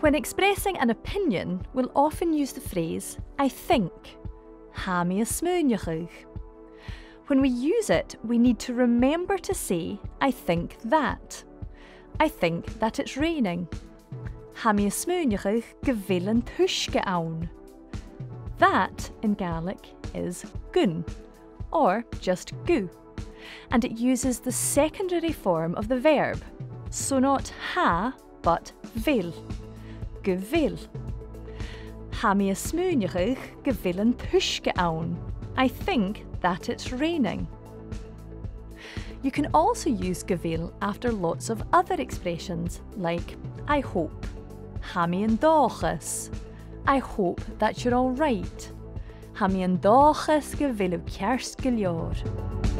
When expressing an opinion, we'll often use the phrase, I think. Ha mi a smúneach. When we use it, we need to remember to say, I think that. I think that it's raining. Ha mi a smúneach go bhfuil an tuisce ann. That, in Gaelic, is gun, or just gu, and it uses the secondary form of the verb, so not ha, but vil. Go bhfuil. Ha mi a smúneach go bhfuil an tuisce ann. I think that it's raining. You can also use go bhfuil after lots of other expressions like I hope, ha mi an dáchas, I hope that you're all right, ha mi an dáchas go bhfuil ceart go leor.